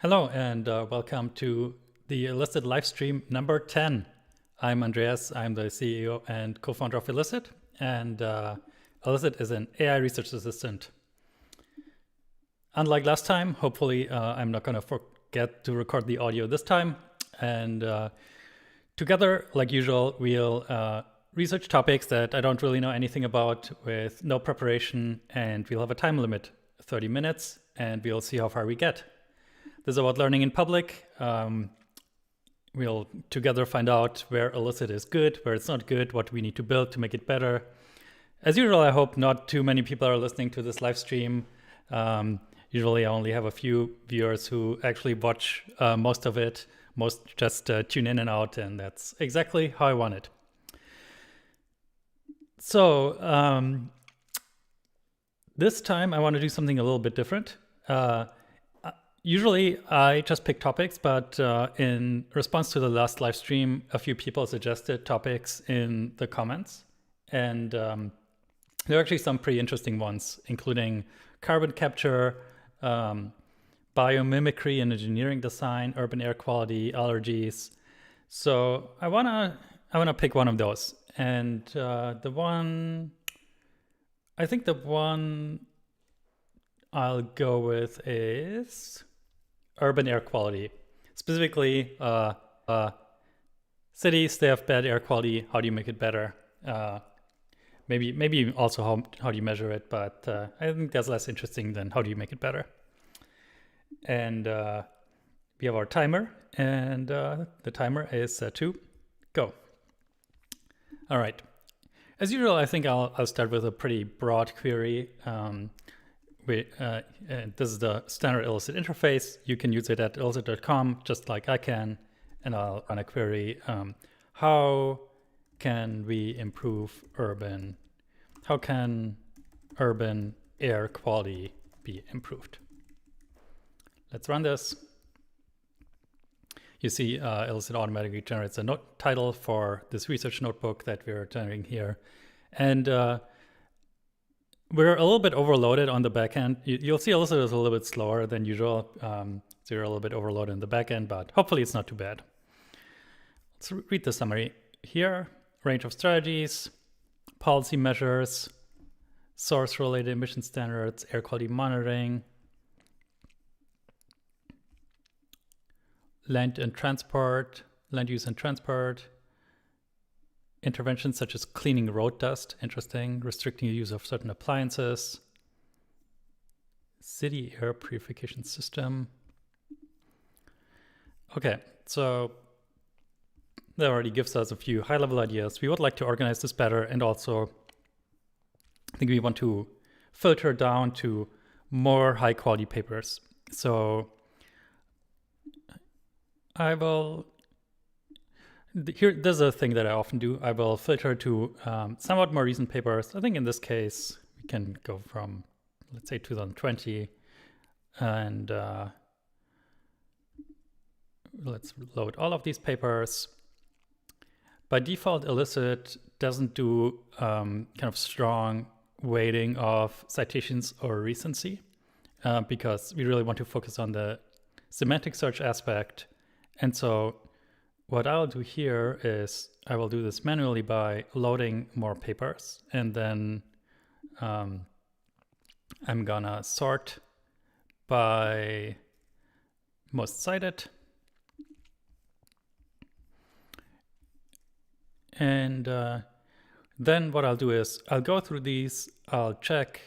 Hello and welcome to the Elicit live stream number 10. I'm Andreas, I'm the CEO and co-founder of Elicit, and Elicit is an AI research assistant. Unlike last time, hopefully I'm not going to forget to record the audio this time, and together, like usual, we'll research topics that I don't really know anything about with no preparation, and we'll have a time limit, 30 minutes, and we'll see how far we get. This is about learning in public. We'll together find out where Elicit is good, where it's not good, what we need to build to make it better. As usual, I hope not too many people are listening to this live stream. Usually I only have a few viewers who actually watch most of it. Most just tune in and out, and that's exactly how I want it. So this time I want to do something a little bit different. Usually I just pick topics, but in response to the last live stream, a few people suggested topics in the comments. And there are actually some pretty interesting ones, including carbon capture, biomimicry and engineering design, urban air quality, allergies. So I wanna pick one of those. And the one I'll go with is urban air quality. Specifically, cities, they have bad air quality. How do you make it better? Maybe also how do you measure it? But I think that's less interesting than how do you make it better. And we have our timer, and the timer is set to go. All right. As usual, I think I'll start with a pretty broad query. This is the standard Elicit interface. You can use it at elicit.com, just like I can. And I'll run a query. How can we improve how can urban air quality be improved? Let's run this. You see Elicit automatically generates a title for this research notebook that we're generating here. And we're a little bit overloaded on the backend. You'll see Elicit is a little bit slower than usual. So you're a little bit overloaded in the backend, but hopefully it's not too bad. Let's read the summary here. Range of strategies, policy measures, source-related emission standards, air quality monitoring, land use and transport, interventions such as cleaning road dust, interesting, restricting the use of certain appliances, city air purification system. Okay, so that already gives us a few high-level ideas. We would like to organize this better, and also I think we want to filter down to more high-quality papers. So there's a thing that I often do. I will filter to somewhat more recent papers. I think in this case, we can go from, let's say, 2020. And let's load all of these papers. By default, Elicit doesn't do kind of strong weighting of citations or recency because we really want to focus on the semantic search aspect. And so what I'll do here is I will do this manually by loading more papers, and then I'm gonna sort by most cited. And then what I'll do is I'll go through these, I'll check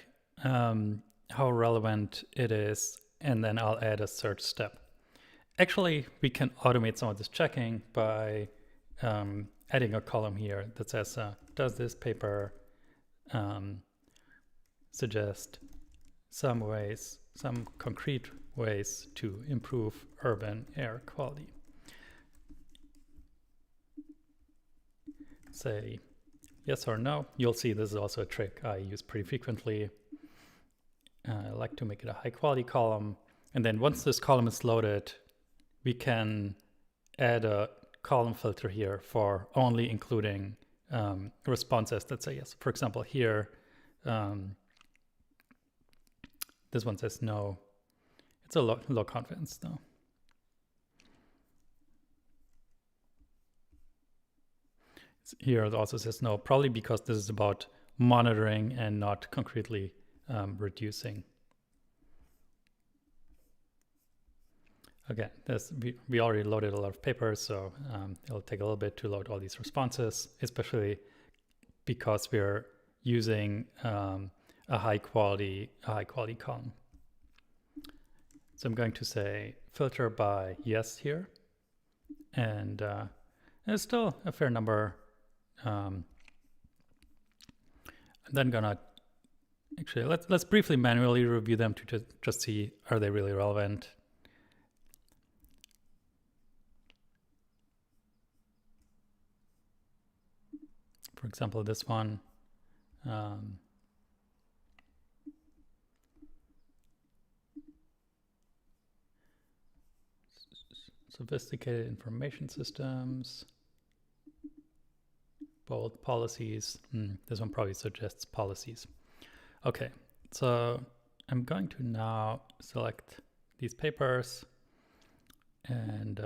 how relevant it is, and then I'll add a search step. Actually, we can automate some of this checking by adding a column here that says, does this paper suggest some concrete ways to improve urban air quality? Say yes or no. You'll see this is also a trick I use pretty frequently. I like to make it a high quality column. And then once this column is loaded, we can add a column filter here for only including responses that say yes. For example, here, this one says no. It's a low confidence though. Here it also says no, probably because this is about monitoring and not concretely reducing. Okay, we already loaded a lot of papers, so it'll take a little bit to load all these responses, especially because we're using a high quality column. So I'm going to say filter by yes here, and there's still a fair number. And then gonna actually let's briefly manually review them to just see, are they really relevant. For example, this one. Sophisticated information systems, bold policies. This one probably suggests policies. Okay, so I'm going to now select these papers and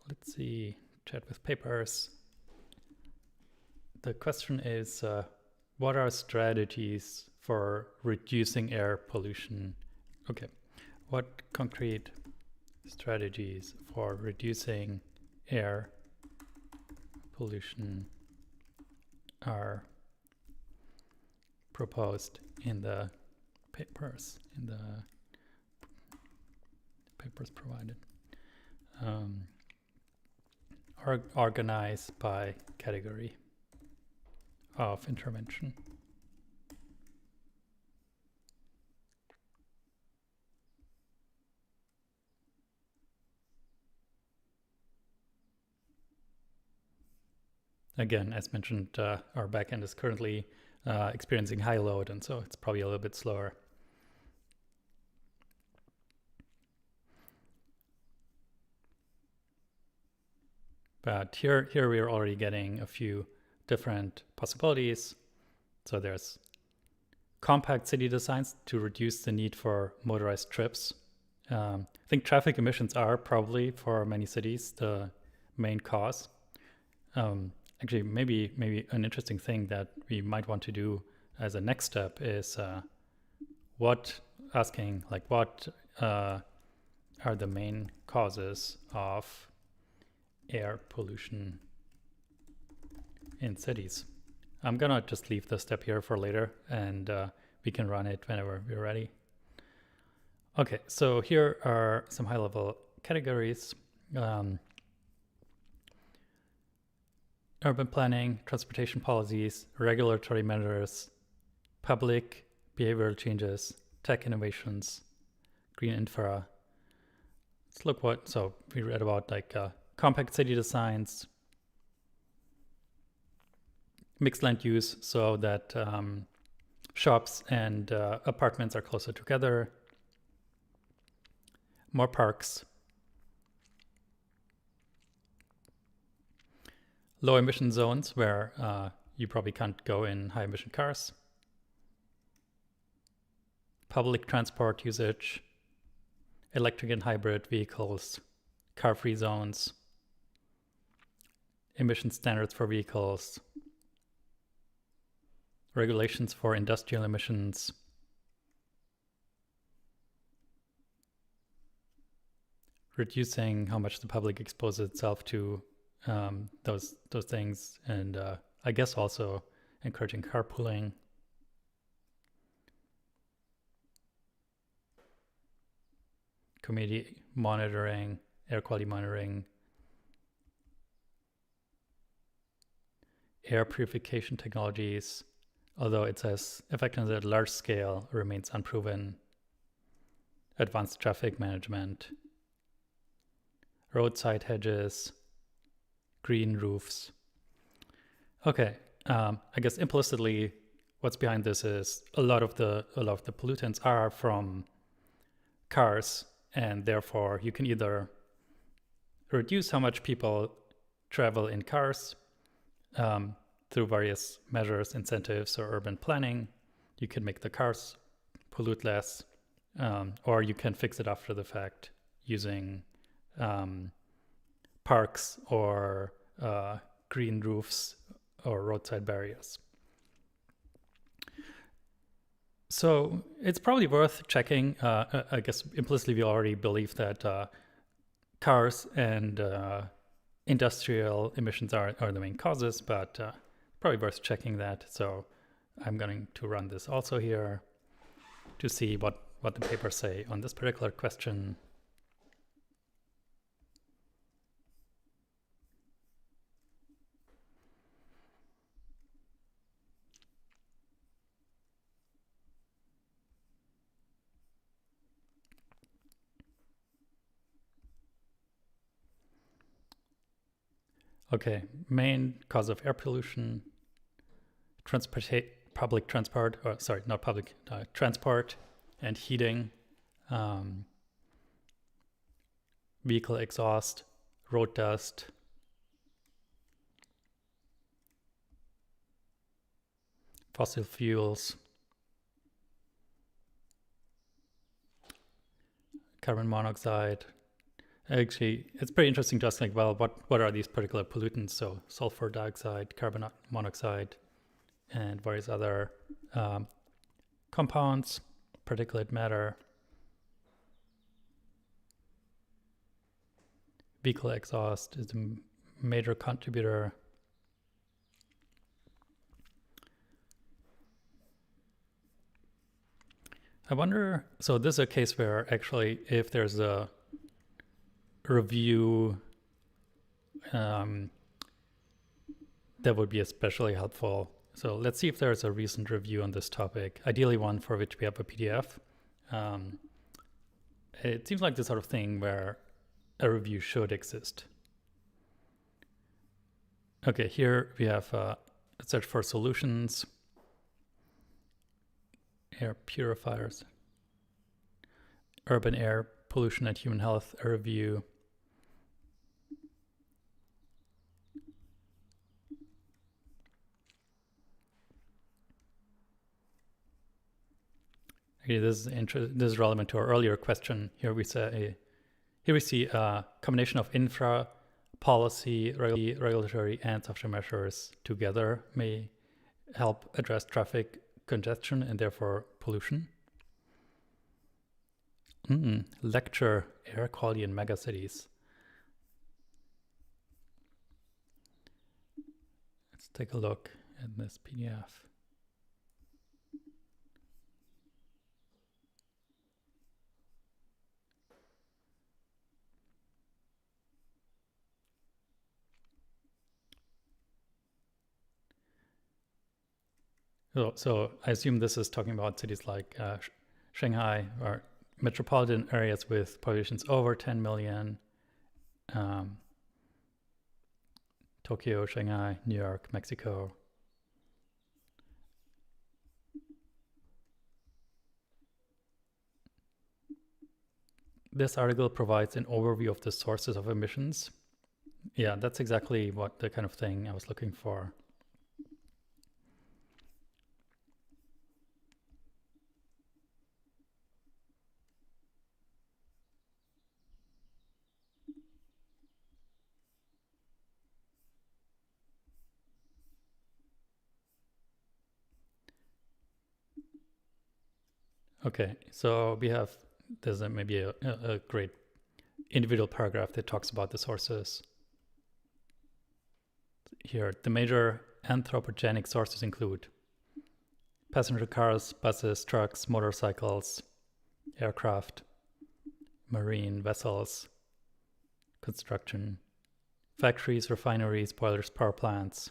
let's see, chat with papers. The question is, what are strategies for reducing air pollution? Okay, what concrete strategies for reducing air pollution are proposed in the papers provided? Organized by category of intervention. Again, as mentioned, our backend is currently experiencing high load, and so it's probably a little bit slower. But here we are already getting a few different possibilities. So there's compact city designs to reduce the need for motorized trips. I think traffic emissions are probably, for many cities, the main cause. Actually, maybe an interesting thing that we might want to do as a next step is asking what are the main causes of air pollution in cities. I'm gonna just leave the step here for later, and we can run it whenever we're ready. Okay, so here are some high-level categories. Urban planning, transportation policies, regulatory measures, public behavioral changes, tech innovations, green infra. Let's look so we read about compact city designs, mixed land use so that shops and apartments are closer together, more parks, low emission zones where you probably can't go in high emission cars, public transport usage, electric and hybrid vehicles, car-free zones, emission standards for vehicles, regulations for industrial emissions, reducing how much the public exposes itself to those things, and I guess also encouraging carpooling. Community monitoring, air quality monitoring, air purification technologies, although it says effectiveness at large scale remains unproven, advanced traffic management, roadside hedges, green roofs. Okay, I guess implicitly what's behind this is a lot of the pollutants are from cars, and therefore you can either reduce how much people travel in cars through various measures, incentives, or urban planning. You can make the cars pollute less, or you can fix it after the fact using parks or green roofs or roadside barriers. So it's probably worth checking. I guess implicitly we already believe that cars and industrial emissions are the main causes, but probably worth checking that. So I'm going to run this also here to see what the papers say on this particular question. Okay, main cause of air pollution, public transport, or sorry, not public, transport and heating, vehicle exhaust, road dust, fossil fuels, carbon monoxide. Actually, it's pretty interesting to ask, like, well, what are these particular pollutants? So sulfur dioxide, carbon monoxide, and various other compounds, particulate matter, vehicle exhaust is a major contributor. I wonder, so this is a case where actually if there's a review, that would be especially helpful. So let's see if there's a recent review on this topic, ideally one for which we have a PDF. It seems like the sort of thing where a review should exist. Okay, here we have a search for solutions, air purifiers, urban air pollution and human health, a review. Okay, this is relevant to our earlier question. Here we see a combination of infra, policy, regulatory, and software measures together may help address traffic congestion and therefore pollution. Lecture air quality in megacities. Let's take a look at this PDF. So I assume this is talking about cities like Shanghai or metropolitan areas with populations over 10 million, Tokyo, Shanghai, New York, Mexico. This article provides an overview of the sources of emissions. Yeah, that's exactly what the kind of thing I was looking for. Okay, so we have, there's maybe a great individual paragraph that talks about the sources. Here, the major anthropogenic sources include passenger cars, buses, trucks, motorcycles, aircraft, marine vessels, construction, factories, refineries, boilers, power plants,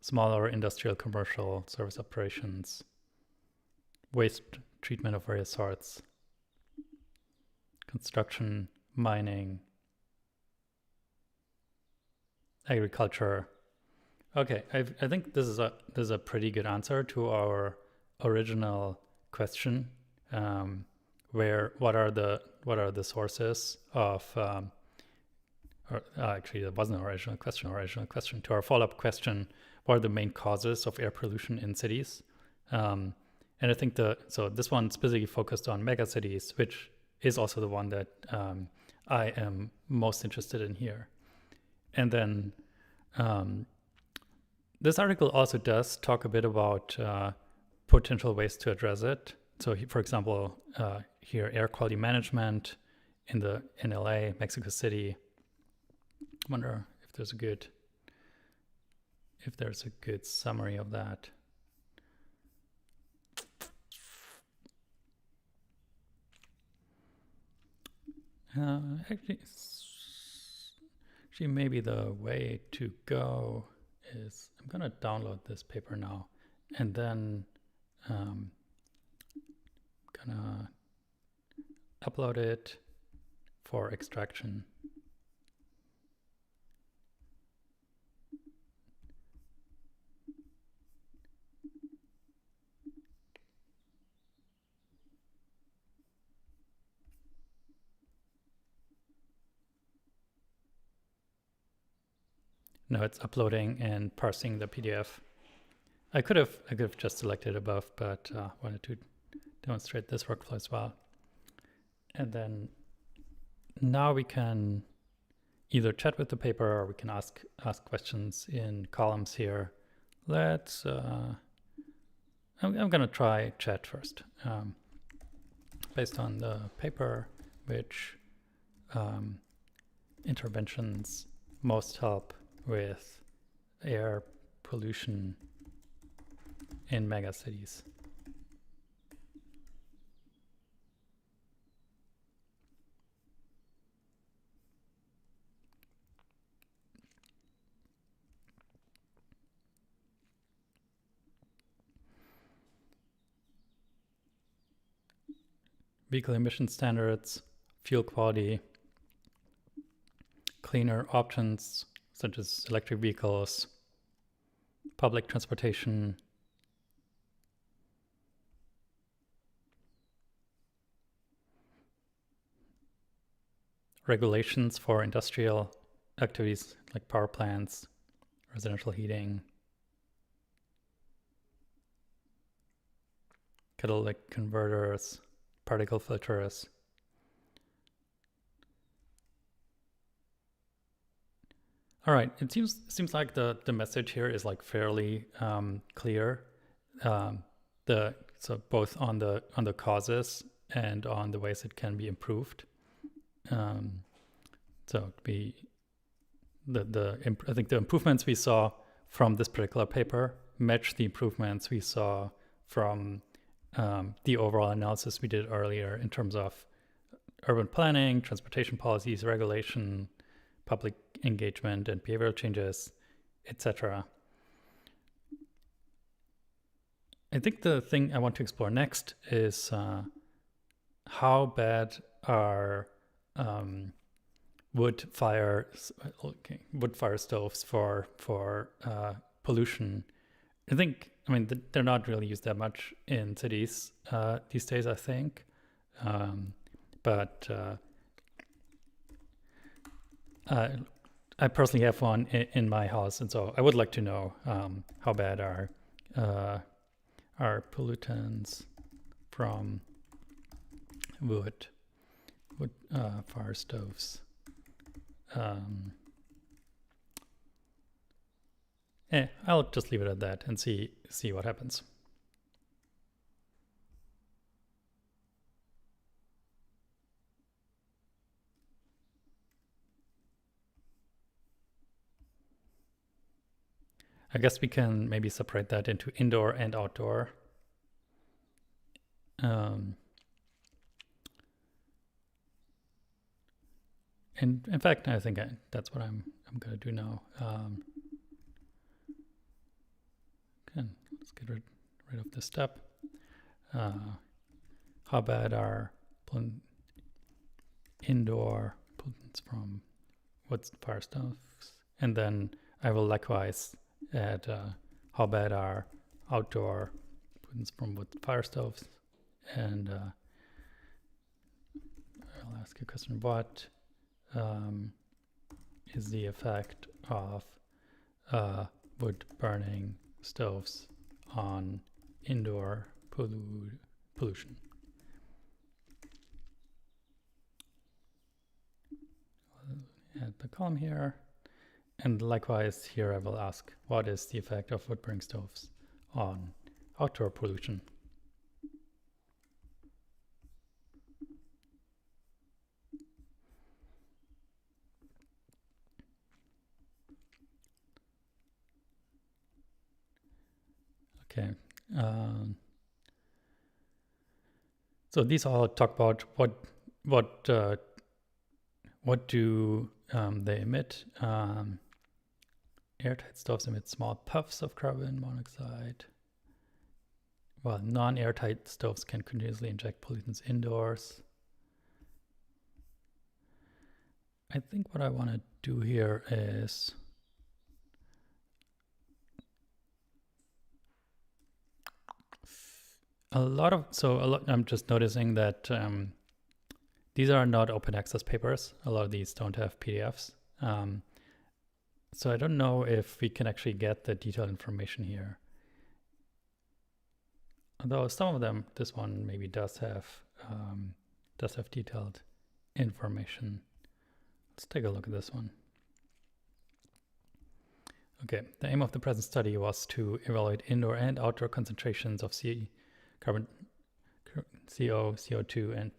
smaller industrial, commercial, service operations, waste treatment of various sorts, construction, mining, agriculture. Okay, I think this is a pretty good answer to our original question, where what are the sources of actually that wasn't our original question. To our follow-up question, what are the main causes of air pollution in cities? And I think so this one specifically focused on megacities, which is also the one that I am most interested in here. And then This article also does talk a bit about potential ways to address it. So, for example, here air quality management in LA, Mexico City. I wonder if there's a good summary of that. Actually, maybe the way to go is I'm gonna download this paper now, and then gonna upload it for extraction. No, it's uploading and parsing the PDF. I could have just selected above, but wanted to demonstrate this workflow as well. And then now we can either chat with the paper or we can ask questions in columns here. Let's I'm gonna try chat first. Based on the paper, which interventions most help with air pollution in megacities. Vehicle emission standards, fuel quality, cleaner options such as electric vehicles, public transportation, regulations for industrial activities like power plants, residential heating, catalytic converters, particle filters. All right, it seems like the message here is like fairly clear. So both on the causes and on the ways it can be improved. So I think the improvements we saw from this particular paper match the improvements we saw from the overall analysis we did earlier in terms of urban planning, transportation policies, regulation, public engagement and behavioral changes, etc. I think the thing I want to explore next is how bad are wood fire stoves for pollution. I mean, they're not really used that much in cities these days, I think. But I personally have one in my house, and so I would like to know how bad are pollutants from wood fire stoves. I'll just leave it at that and see what happens. I guess we can maybe separate that into indoor and outdoor. In fact, I think that's what I'm going to do now. Okay, let's get rid of this step. How bad are indoor pollutants from wood fire stoves? And then I will likewise add how bad are outdoor pollutants from wood fire stoves. And I'll ask a question: what is the effect of wood burning stoves on indoor pollution? Add the column here, And likewise here I will ask, what is the effect of wood-burning stoves on outdoor pollution? Okay. So these all talk about what do they emit. Airtight stoves emit small puffs of carbon monoxide, while non-airtight stoves can continuously inject pollutants indoors. I think what I want to do here is I'm just noticing that these are not open access papers. A lot of these don't have PDFs. So I don't know if we can actually get the detailed information here. Although some of them, this one maybe does have detailed information. Let's take a look at this one. Okay, the aim of the present study was to evaluate indoor and outdoor concentrations of CO, CO2, and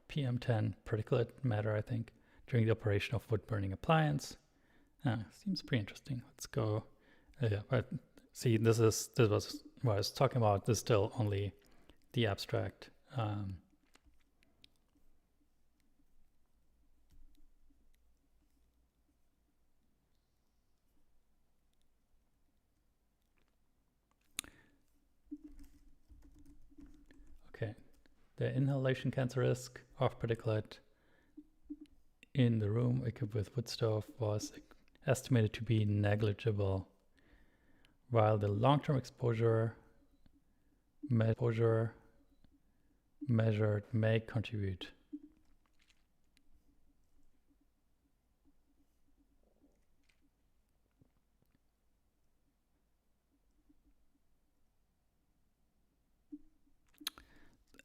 PM10 particulate matter, I think, during the operation of wood burning appliance. Seems pretty interesting. Let's go. Yeah, but see, this was what I was talking about. This is still only the abstract. Okay, the inhalation cancer risk of particulate in the room equipped with wood stove was estimated to be negligible, while the long-term exposure measured may contribute.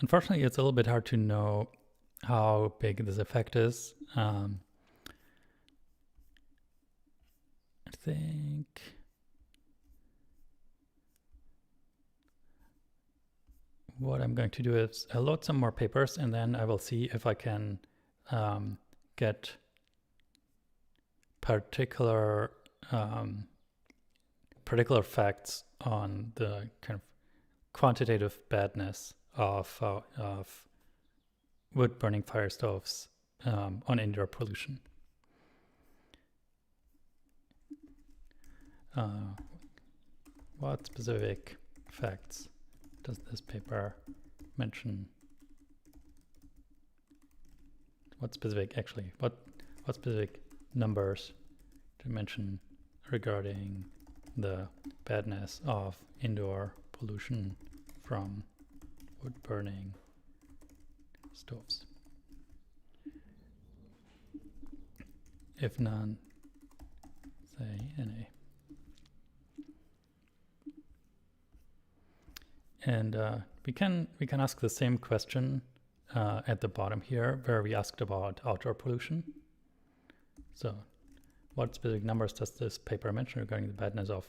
Unfortunately, it's a little bit hard to know how big this effect is. I think what I'm going to do is I'll load some more papers, and then I will see if I can get particular facts on the kind of quantitative badness of wood burning fire stoves on indoor pollution. What specific facts does this paper mention? What specific numbers to mention regarding the badness of indoor pollution from wood burning stoves? If none, say NA. And we can ask the same question at the bottom here, where we asked about outdoor pollution. So, what specific numbers does this paper mention regarding the badness of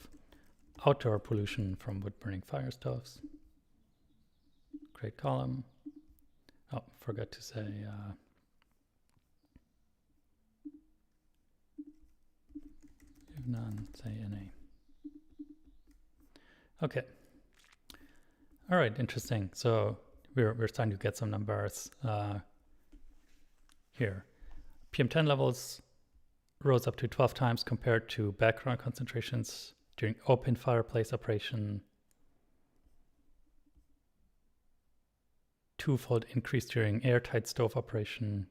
outdoor pollution from wood burning fire stoves? Create column. Oh, forgot to say if none, say NA. Okay. All right, interesting. So we're starting to get some numbers here. PM10 levels rose up to 12 times compared to background concentrations during open fireplace operation. Twofold increase during airtight stove operation.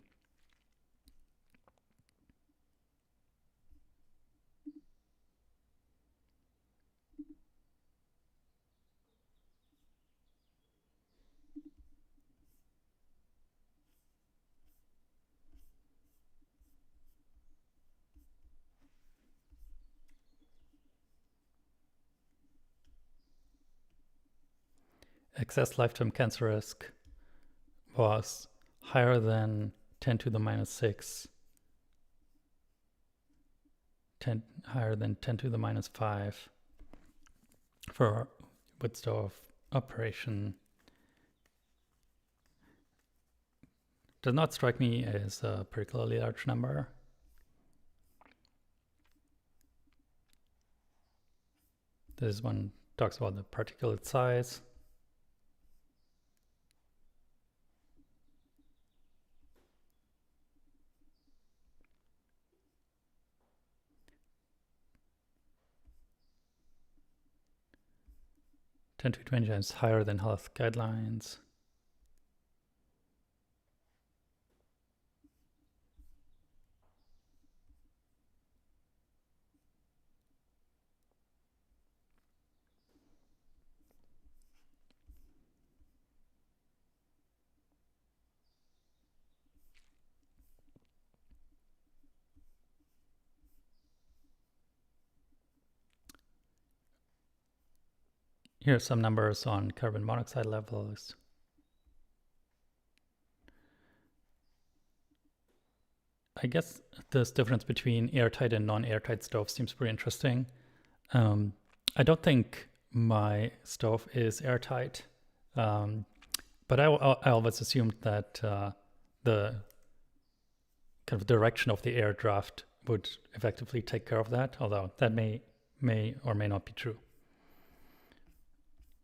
Excess lifetime cancer risk was higher than 10 to the minus 6 10 higher than 10 to the minus 5 for wood stove operation. Does not strike me as a particularly large number. This one talks about the particulate size. Ten to 20 times higher than health guidelines. Here are some numbers on carbon monoxide levels. I guess this difference between airtight and non-airtight stoves seems pretty interesting. I don't think my stove is airtight, but I always assumed that the kind of direction of the air draft would effectively take care of that, although that may or may not be true.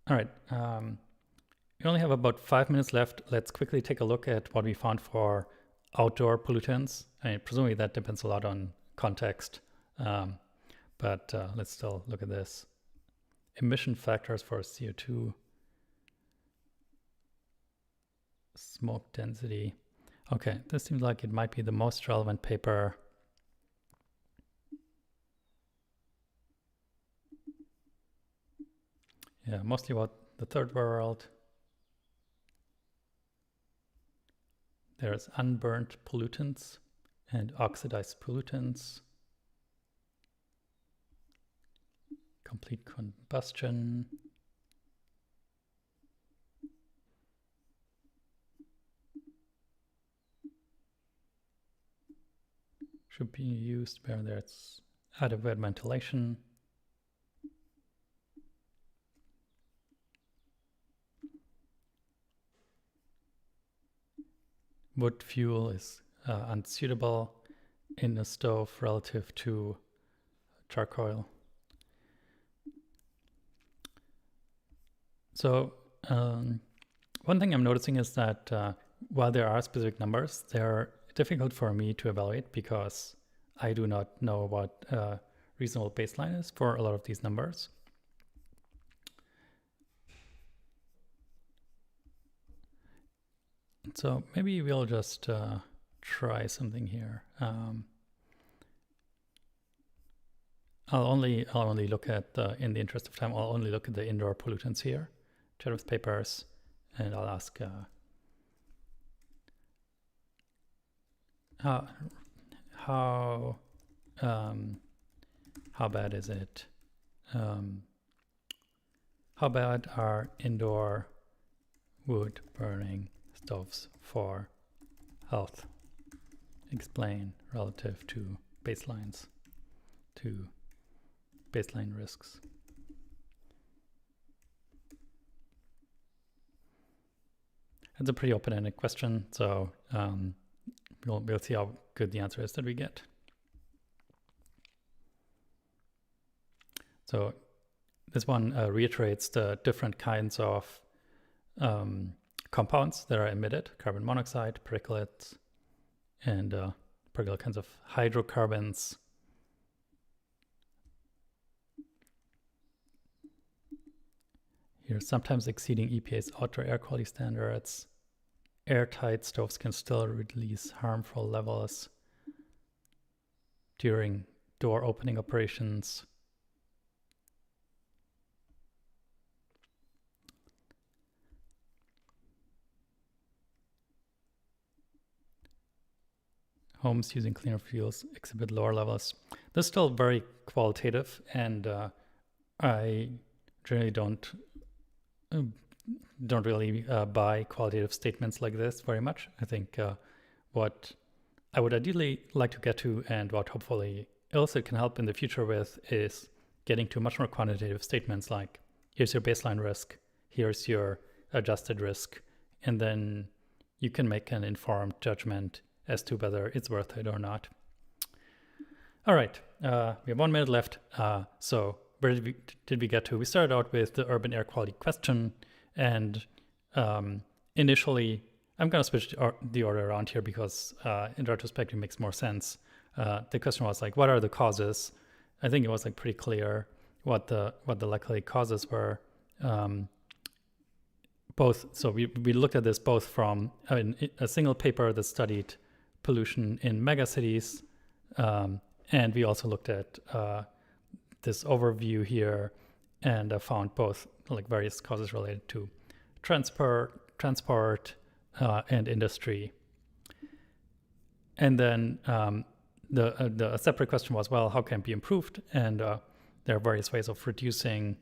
All right, we only have about 5 minutes left. Let's quickly take a look at what we found for outdoor pollutants. I mean, presumably that depends a lot on context, but let's still look at this. Emission factors for CO2, smoke density. Okay, this seems like it might be the most relevant paper. Yeah, mostly about the third world. There's unburnt pollutants and oxidized pollutants. Complete combustion. Should be used where there's adequate ventilation. Wood fuel is unsuitable in a stove relative to charcoal. So one thing I'm noticing is that while there are specific numbers, they're difficult for me to evaluate because I do not know what a reasonable baseline is for a lot of these numbers. So maybe we'll just try something here. I'll only look at in the interest of time, I'll only look at the indoor pollutants here, chat with papers, and I'll ask how bad is it? How bad are indoor wood burning stoves for health? Explain relative to baselines, to baseline risks. It's a pretty open-ended question, so we'll see how good the answer is that we get. So this one reiterates the different kinds of compounds that are emitted: carbon monoxide, particulates, and particular kinds of hydrocarbons. Here, sometimes exceeding EPA's outdoor air quality standards. Airtight stoves can still release harmful levels during door opening operations. Homes using cleaner fuels exhibit lower levels. This is still very qualitative, and I generally don't really buy qualitative statements like this very much. I think what I would ideally like to get to, and what hopefully Elicit can help in the future with is getting to much more quantitative statements like, here's your baseline risk, here's your adjusted risk, and then you can make an informed judgment as to whether it's worth it or not. All right, we have 1 minute left. So where did we get to? We started out with the urban air quality question, and initially, I'm going to switch the order around here because in retrospect, it makes more sense. The question was like, what are the causes? I think it was like pretty clear what the likely causes were. So we looked at this both from a single paper that studied pollution in megacities, and we also looked at this overview here and found both like various causes related to transport and industry. And then the separate question was, well, how can it be improved? And there are various ways of reducing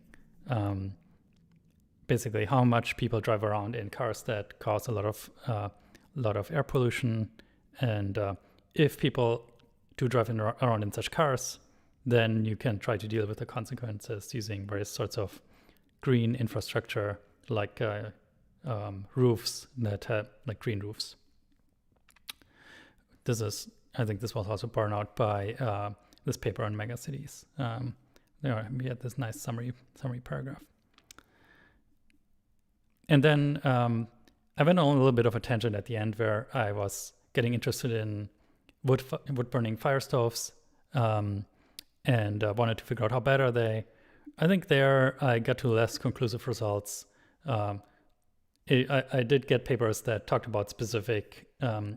basically how much people drive around in cars that cause a lot of air pollution. And if people do drive around in such cars, then you can try to deal with the consequences using various sorts of green infrastructure, like roofs that have like green roofs. I think this was also borne out by this paper on megacities. We had this nice summary paragraph. And then I went on a little bit of a tangent at the end where I was getting interested in wood burning fire stoves and wanted to figure out how bad are they. I think there I got to less conclusive results. I did get papers that talked about specific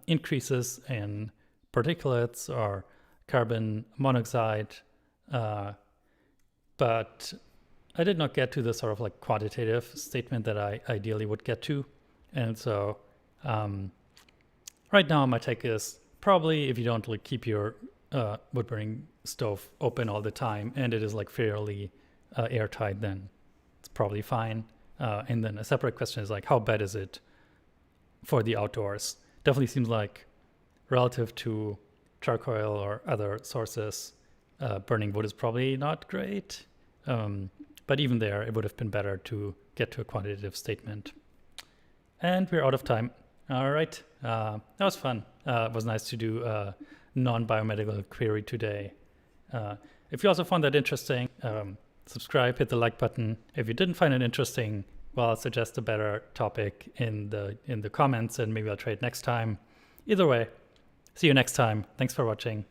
increases in particulates or carbon monoxide, but I did not get to the sort of like quantitative statement that I ideally would get to. And so right now my take is probably if you don't like keep your wood burning stove open all the time and it is like fairly airtight, then it's probably fine. And then a separate question is like, how bad is it for the outdoors? Definitely seems like relative to charcoal or other sources, burning wood is probably not great. But even there, it would have been better to get to a quantitative statement. And we're out of time. All right. That was fun. It was nice to do a non-biomedical query today. If you also found that interesting, subscribe, hit the like button. If you didn't find it interesting, well, I'll suggest a better topic in the comments and maybe I'll try it next time. Either way, see you next time. Thanks for watching.